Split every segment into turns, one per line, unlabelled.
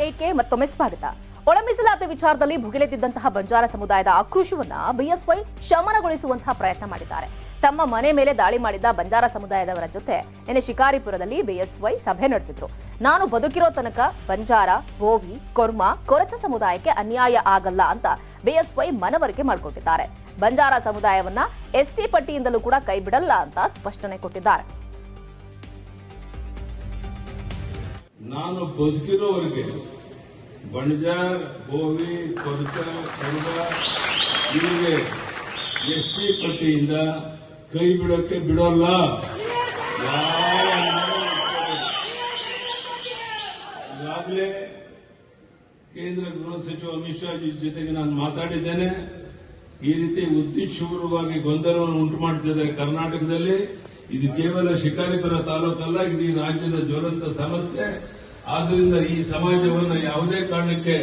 News 8ಗೆ ಮತ್ತೊಮ್ಮೆ ಸ್ವಾಗತ. ಒಳ ಮೀಸಲಾತಿ ವಿಚಾರದಲ್ಲಿ ಭುಗಿಲೆದ್ದಿದ್ದಂತಹ ಬಂಜಾರ ಸಮುದಾಯದ ಆಕ್ರೋಶವನ್ನ ಬಿಎಸ್ವೈ ಶಮನಗೊಳಿಸುವಂತಹ ಪ್ರಯತ್ನ ಮಾಡಿದ್ದಾರೆ. ತಮ್ಮ ಮನೆ ಮೇಲೆ ದಾಳಿ ಮಾಡಿದ್ದ ಬಂಜಾರ ಸಮುದಾಯದವರ ಜೊತೆ ನಿನ್ನೆ ಶಿಕಾರಿಪುರದಲ್ಲಿ ಬಿಎಸ್ವೈ ಸಭೆ ನಡೆಸಿದ್ರು. ನಾನು ಬದುಕಿರೋ ತನಕ ಬಂಜಾರ, ಬೋವಿ, ಕೊರ್ಮಾ, ಕೊರಚ ಸಮುದಾಯಕ್ಕೆ ಅನ್ಯಾಯ ಆಗಲ್ಲ ಅಂತ ಬಿಎಸ್ವೈ ಮನವರಿಕೆ ಮಾಡಿಕೊಟ್ಟಿದ್ದಾರೆ. ಬಂಜಾರ ಸಮುದಾಯವನ್ನ ಎಸ್ಟಿ ಪಟ್ಟಿಯಿಂದಲೂ ಕೂಡ ಕೈ ಬಿಡಲ್ಲ ಅಂತ ಸ್ಪಷ್ಟನೆ ಕೊಟ್ಟಿದ್ದಾರೆ.
ನಾನು ಬದುಕಿರೋವರೆಗೆ ಬಂಜಾರ್, ಬೋವಿ, ಕೊರಚ, ಕಡಬ ಇವರಿಗೆ ಎಸ್ಟಿ ಪಟ್ಟಿಯಿಂದ ಕೈ ಬಿಡೋಕ್ಕೆ ಬಿಡೋಲ್ಲ. ಈಗಾಗಲೇ ಕೇಂದ್ರ ಗೃಹ ಸಚಿವ ಅಮಿತ್ ಶಾ ಜಿ ಜೊತೆಗೆ ನಾನು ಮಾತಾಡಿದ್ದೇನೆ. ಈ ರೀತಿ ಉದ್ದೇಶಪೂರ್ವಕವಾಗಿ ಗೊಂದಲವನ್ನು ಉಂಟು ಮಾಡುತ್ತಿದ್ದಾರೆ ಕರ್ನಾಟಕದಲ್ಲಿ. ಇದು ಕೇವಲ ಶಿಕಾರಿಪುರ ತಾಲೂಕಲ್ಲ, ಇಡೀ ರಾಜ್ಯದ ಜ್ವಲಂತ ಸಮಸ್ಯೆ. ಆದ್ದರಿಂದ ಈ ಸಮಾಜವನ್ನು ಯಾವುದೇ ಕಾರಣಕ್ಕೆ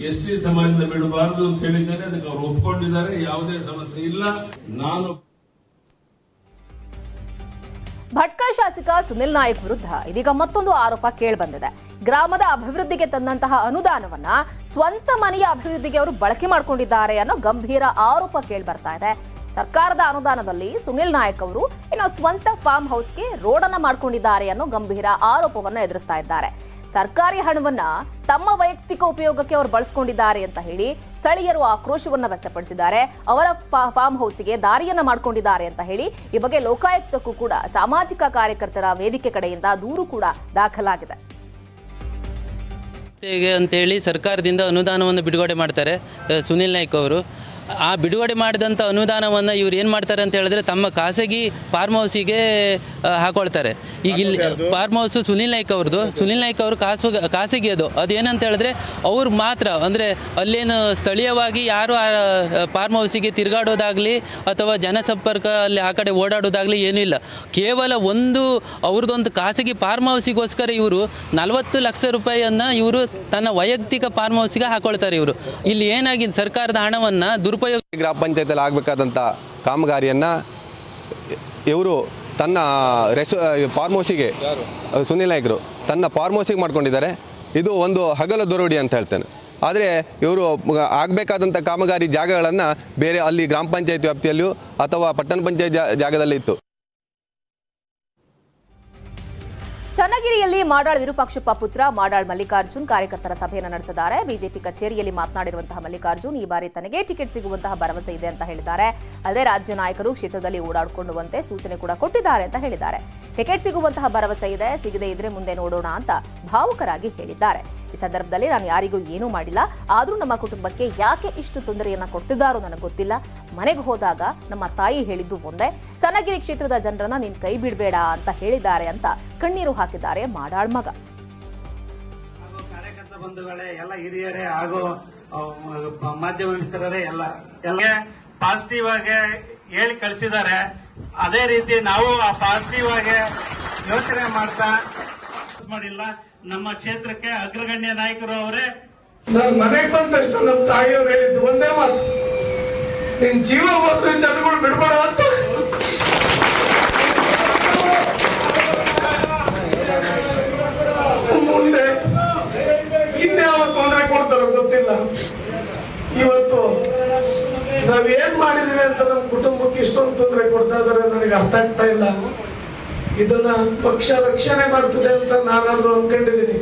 ಎಸ್ಟಿ ಸಮಾಜದಿಂದ ಬಿಡಬಾರದು ಅಂತ ಹೇಳಿದ್ದಾರೆ. ಅದಕ್ಕೆ ಅವರು ಒಪ್ಪಿಕೊಂಡಿದ್ದಾರೆ. ಯಾವುದೇ ಸಮಸ್ಯೆ ಇಲ್ಲ. ನಾನು
ಭಟ್ಕಳ ಶಾಸಕ ಸುನಿಲ್ ನಾಯಕ್ ವಿರುದ್ಧ ಇದೀಗ ಮತ್ತೊಂದು ಆರೋಪ ಕೇಳಿಬಂದಿದೆ. ಗ್ರಾಮದ ಅಭಿವೃದ್ಧಿಗೆ ತಂದಂತಹ ಅನುದಾನವನ್ನ ಸ್ವಂತ ಮನೆಯ ಅಭಿವೃದ್ಧಿಗೆ ಅವರು ಬಳಕೆ ಮಾಡಿಕೊಂಡಿದ್ದಾರೆ ಅನ್ನೋ ಗಂಭೀರ ಆರೋಪ ಕೇಳಿಬರ್ತಾ ಇದೆ. ಸರ್ಕಾರದ ಅನುದಾನದಲ್ಲಿ ಸುನಿಲ್ ನಾಯಕ್ ಅವರು ಸ್ವಂತ ಫಾರ್ಮ್ ಹೌಸ್ಗೆ ರೋಡನ್ನ ಮಾಡಿಕೊಂಡಿದ್ದಾರೆ ಅನ್ನೋ ಗಂಭೀರ ಆರೋಪವನ್ನು ಎದುರಿಸ್ತಾ ಇದ್ದಾರೆ. ಸರ್ಕಾರಿ ಹಣವನ್ನ ತಮ್ಮ ವೈಯಕ್ತಿಕ ಉಪಯೋಗಕ್ಕೆ ಅವರು ಬಳಸಿಕೊಂಡಿದ್ದಾರೆ ಅಂತ ಹೇಳಿ ಸ್ಥಳೀಯರು ಆಕ್ರೋಶವನ್ನ ವ್ಯಕ್ತಪಡಿಸಿದ್ದಾರೆ. ಅವರ ಫಾರ್ಮ್ ಹೌಸ್ಗೆ ದಾರಿಯನ್ನ ಮಾಡಿಕೊಂಡಿದ್ದಾರೆ ಅಂತ ಹೇಳಿ ಈ ಬಗ್ಗೆ ಲೋಕಾಯುಕ್ತಕ್ಕೂ ಕೂಡ ಸಾಮಾಜಿಕ ಕಾರ್ಯಕರ್ತರ ವೇದಿಕೆ ಕಡೆಯಿಂದ ದೂರು ಕೂಡ ದಾಖಲಾಗಿದೆ.
ಅಂತೇಳಿ ಸರ್ಕಾರದಿಂದ ಅನುದಾನವನ್ನು ಬಿಡುಗಡೆ ಮಾಡ್ತಾರೆ ಸುನಿಲ್ ನಾಯ್ಕ್ ಅವರು. ಆ ಬಿಡುಗಡೆ ಮಾಡಿದಂಥ ಅನುದಾನವನ್ನು ಇವ್ರು ಏನು ಮಾಡ್ತಾರೆ ಅಂತ ಹೇಳಿದ್ರೆ ತಮ್ಮ ಖಾಸಗಿ ಫಾರ್ಮ್ ಹೌಸಿಗೆ ಹಾಕೊಳ್ತಾರೆ. ಈಗ ಇಲ್ಲಿ ಫಾರ್ಮ್ ಹೌಸು ಸುನಿಲ್ ನಾಯ್ಕ್ ಅವ್ರದ್ದು. ಸುನಿಲ್ ನಾಯ್ಕ್ ಅವರು ಖಾಸಗಿ ಅದೇನಂತ ಹೇಳಿದ್ರೆ ಅವ್ರು ಮಾತ್ರ, ಅಂದರೆ ಅಲ್ಲೇನು ಸ್ಥಳೀಯವಾಗಿ ಯಾರು ಆ ಫಾರ್ಮ್ ಹೌಸಿಗೆ ತಿರುಗಾಡೋದಾಗಲಿ ಅಥವಾ ಜನಸಂಪರ್ಕ ಅಲ್ಲಿ ಆ ಕಡೆ ಓಡಾಡೋದಾಗಲಿ ಏನೂ ಇಲ್ಲ. ಕೇವಲ ಅವ್ರದ್ದೊಂದು ಖಾಸಗಿ ಫಾರ್ಮ್ ಹೌಸಿಗೋಸ್ಕರ ಇವರು 40 ಲಕ್ಷ ರೂಪಾಯಿಯನ್ನು ಇವರು ತನ್ನ ವೈಯಕ್ತಿಕ ಫಾರ್ಮ್ ಹೌಸಿಗೆ ಹಾಕೊಳ್ತಾರೆ. ಇವರು ಇಲ್ಲಿ ಏನಾಗಿದೆ, ಸರ್ಕಾರದ ಹಣವನ್ನು ದುರುಪಯೋಗ
ಗ್ರಾಮ ಪಂಚಾಯತಿಯಲ್ಲಿ ಆಗಬೇಕಾದಂಥ ಕಾಮಗಾರಿಯನ್ನು ಇವರು ತನ್ನ ಫಾರ್ಮ್ ಹೌಸಿಗೆ, ಸುನಿಲ್ ನಾಯ್ಕರು ತನ್ನ ಫಾರ್ಮ್ ಹೌಸಿಗೆ ಮಾಡ್ಕೊಂಡಿದ್ದಾರೆ. ಇದು ಒಂದು ಹಗಲ ದರೋಡಿ ಅಂತ ಹೇಳ್ತೇನೆ. ಆದರೆ ಇವರು ಆಗಬೇಕಾದಂಥ ಕಾಮಗಾರಿ ಜಾಗಗಳನ್ನು ಬೇರೆ ಅಲ್ಲಿ ಗ್ರಾಮ ಪಂಚಾಯತಿ ವ್ಯಾಪ್ತಿಯಲ್ಲಿಯೂ ಅಥವಾ ಪಟ್ಟಣ ಪಂಚಾಯತ್ ಜಾಗದಲ್ಲಿ ಇತ್ತು.
ಚನ್ನಗಿರಿಯಲ್ಲಿ ಮಾಡಾಳ್ ವಿರೂಪಾಕ್ಷಪ್ಪ ಪುತ್ರ ಮಾಡಾಳ್ ಮಲ್ಲಿಕಾರ್ಜುನ್ ಕಾರ್ಯಕರ್ತರ ಸಭೆಯನ್ನು ನಡೆಸಿದ್ದಾರೆ. ಬಿಜೆಪಿ ಕಚೇರಿಯಲ್ಲಿ ಮಾತನಾಡಿರುವಂತಹ ಮಲ್ಲಿಕಾರ್ಜುನ್ ಈ ಬಾರಿ ತನಗೆ ಟಿಕೆಟ್ ಸಿಗುವಂತಹ ಭರವಸೆ ಇದೆ ಅಂತ ಹೇಳಿದ್ದಾರೆ. ಅಲ್ಲದೆ ರಾಜ್ಯ ನಾಯಕರು ಕ್ಷೇತ್ರದಲ್ಲಿ ಓಡಾಡಿಕೊಳ್ಳುವಂತೆ ಸೂಚನೆ ಕೂಡ ಕೊಟ್ಟಿದ್ದಾರೆ ಅಂತ ಹೇಳಿದ್ದಾರೆ. ಟಿಕೆಟ್ ಸಿಗುವಂತಹ ಭರವಸೆ ಇದೆ, ಸಿಗದೇ ಇದ್ರೆ ಮುಂದೆ ನೋಡೋಣ ಅಂತ ಭಾವುಕರಾಗಿ ಹೇಳಿದ್ದಾರೆ. ಈ ಸಂದರ್ಭದಲ್ಲಿ ನಾನು ಯಾರಿಗೂ ಏನೂ ಮಾಡಿಲ್ಲ, ಆದರೂ ನಮ್ಮ ಕುಟುಂಬಕ್ಕೆ ಯಾಕೆ ಇಷ್ಟು ತೊಂದರೆಯನ್ನ ಕೊಡ್ತಿದ್ದಾರೋ ನನಗೆ ಗೊತ್ತಿಲ್ಲ. ಮನೆಗೆ ಹೋದಾಗ ನಮ್ಮ ತಾಯಿ ಹೇಳಿದ್ದು ಒಂದೇ, ಚನ್ನಗಿರಿ ಕ್ಷೇತ್ರದ ಜನರನ್ನ ನೀನ್ ಕೈ ಬಿಡಬೇಡ ಅಂತ ಹೇಳಿದ್ದಾರೆ ಅಂತ ಕಣ್ಣೀರು ಹಾಕಿದ್ದಾರೆ ಮಾಡಾಳ್ ಮಗ.
ಕಾರ್ಯಕರ್ತ ಬಂಧುಗಳೇ, ಎಲ್ಲ ಹಿರಿಯರೇ ಹಾಗೂ ಮಾಧ್ಯಮ ಮಿತ್ರರೇ ಎಲ್ಲ ಪಾಸಿಟಿವ್ ಆಗಿ ಹೇಳಿ ಕಳಿಸಿದ್ದಾರೆ. ಅದೇ ರೀತಿ ನಾವು ಆ ಪಾಸಿಟಿವ್ ಆಗಿ ಯೋಚನೆ ಮಾಡ್ತಾ ಮಾಡಿಲ್ಲ. ನಮ್ಮ ಕ್ಷೇತ್ರಕ್ಕೆ ಅಗ್ರಗಣ್ಯ ನಾಯಕರು ಅವರೇ.
ನಾನು ಮನೆಗೆ ಬಂದ ತಕ್ಷಣ ನಮ್ಮ ತಾಯಿಯವ್ರು ಹೇಳಿದ್ದು ಒಂದೇ ಮಾತು, ನಿನ್ ಜೀವ ಹೋದ್ರೆ ಜನಗಳು ಬಿಡ್ಬೇಡ ಅಂತ. ಮುಂದೆ ಇನ್ಯಾವ ತೊಂದರೆ ಕೊಡ್ತಾರೋ ಗೊತ್ತಿಲ್ಲ. ಇವತ್ತು ನಾವೇನ್ ಮಾಡಿದೀವಿ ಅಂತ ನಮ್ಮ ಕುಟುಂಬಕ್ಕೆ ಇಷ್ಟೊಂದು ತೊಂದರೆ ಕೊಡ್ತಾ ಇದಾರೆ ನನಗೆ ಅರ್ಥ ಆಗ್ತಾ ಇಲ್ಲ. ಇದನ್ನ ಪಕ್ಷ ರಕ್ಷಣೆ ಮಾಡ್ತದೆ ಅಂತ ನಾನಾದ್ರೂ ಅನ್ಕೊಂಡಿದ್ದೀನಿ.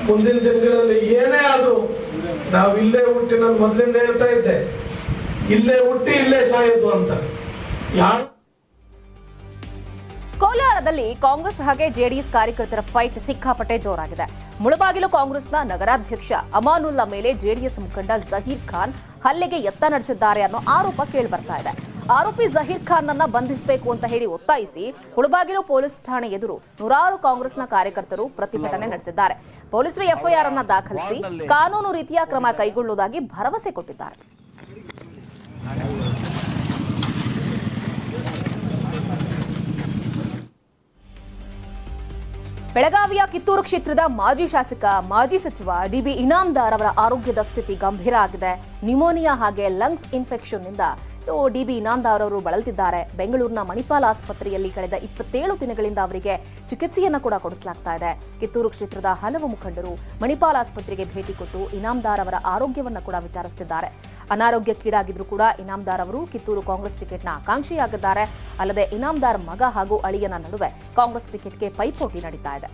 ಮುಂದಿನ ದಿನಗಳಲ್ಲಿ ಏನೇ ಆದ್ರೂ ನಾವು ಇಲ್ಲೇ ಹುಟ್ಟಿ, ನಾನು ಮೊದಲಿಂದ ಹೇಳ್ತಾ ಇದ್ದೆ, ಇಲ್ಲೇ ಹುಟ್ಟಿ ಇಲ್ಲೇ ಸಾಯೋದು ಅಂತ. ಯಾರು
ಕೋಲಾರದಲ್ಲಿ ಕಾಂಗ್ರೆಸ್ ಹಾಗೆ ಜೆಡಿಎಸ್ ಕಾರ್ಯಕರ್ತರ ಫೈಟ್ ಸಿಕ್ಕಾಪಟ್ಟೆ ಜೋರಾಗಿದೆ. ಮುಳಬಾಗಿಲು ಕಾಂಗ್ರೆಸ್ನ ನಗರಾಧ್ಯಕ್ಷ ಅಮಾನುಲ್ಲಾ ಮೇಲೆ ಜೆಡಿಎಸ್ ಮುಖಂಡ ಜಹೀರ್ ಖಾನ್ ಹಲ್ಲೆಗೆ ಯತ್ನ ನಡೆಸಿದ್ದಾರೆ ಅನ್ನೋ ಆರೋಪ ಕೇಳಿಬರ್ತಾ ಇದೆ. ಆರೋಪಿ ಜಹೀರ್ ಖಾನ್ ಅನ್ನ ಬಂಧಿಸಬೇಕು ಅಂತ ಹೇಳಿ ಒತ್ತಾಯಿಸಿ ಮುಳಬಾಗಿಲು ಪೊಲೀಸ್ ಠಾಣೆ ಎದುರು ನೂರಾರು ಕಾಂಗ್ರೆಸ್ನ ಕಾರ್ಯಕರ್ತರು ಪ್ರತಿಭಟನೆ ನಡೆಸಿದ್ದಾರೆ. ಪೊಲೀಸರು ಎಫ್ಐಆರ್ ಅನ್ನ ದಾಖಲಿಸಿ ಕಾನೂನು ರೀತಿಯ ಕ್ರಮ ಕೈಗೊಳ್ಳುವುದಾಗಿ ಭರವಸೆ ಕೊಟ್ಟಿದ್ದಾರೆ. ಬೆಳಗಾವಿಯ ಕಿತ್ತೂರು ಕ್ಷೇತ್ರದ ಮಾಜಿ ಶಾಸಕ, ಮಾಜಿ ಸಚಿವ ಡಿಬಿ ಇನಾಮದಾರ್ ಅವರ ಆರೋಗ್ಯದ ಸ್ಥಿತಿ ಗಂಭೀರ ಆಗಿದೆ. ನ್ಯೂಮೋನಿಯಾ ಹಾಗೆ ಲಂಗ್ಸ್ ಇನ್ಫೆಕ್ಷನ್ನಿಂದ ಸೊ DB ಇನಾಮ್ದಾರ್ ಅವರು ಬಳಲ್ತಿದ್ದಾರೆ. ಬೆಂಗಳೂರಿನ ಮಣಿಪಾಲ್ ಆಸ್ಪತ್ರೆಯಲ್ಲಿ ಕಳೆದ 27 ದಿನಗಳಿಂದ ಅವರಿಗೆ ಚಿಕಿತ್ಸೆಯನ್ನು ಕೂಡ ಕೊಡಿಸಲಾಗ್ತಾ ಇದೆ. ಕಿತ್ತೂರು ಕ್ಷೇತ್ರದ ಹಲವು ಮುಖಂಡರು ಮಣಿಪಾಲ್ ಆಸ್ಪತ್ರೆಗೆ ಭೇಟಿ ಕೊಟ್ಟು ಇನಾಮ್ದಾರ್ ಅವರ ಆರೋಗ್ಯವನ್ನು ಕೂಡ ವಿಚಾರಿಸುತ್ತಿದ್ದಾರೆ. ಅನಾರೋಗ್ಯಕ್ಕೀಡಾಗಿದ್ರು ಕೂಡ ಇನಾಮ್ದಾರ್ ಅವರು ಕಿತ್ತೂರು ಕಾಂಗ್ರೆಸ್ ಟಿಕೆಟ್ನ ಆಕಾಂಕ್ಷಿಯಾಗಿದ್ದಾರೆ. ಅಲ್ಲದೆ ಇನಾಮ್ದಾರ್ ಮಗ ಹಾಗೂ ಅಳಿಯನ ನಡುವೆ ಕಾಂಗ್ರೆಸ್ ಟಿಕೆಟ್ಗೆ ಪೈಪೋಟಿ ನಡೀತಾ ಇದೆ.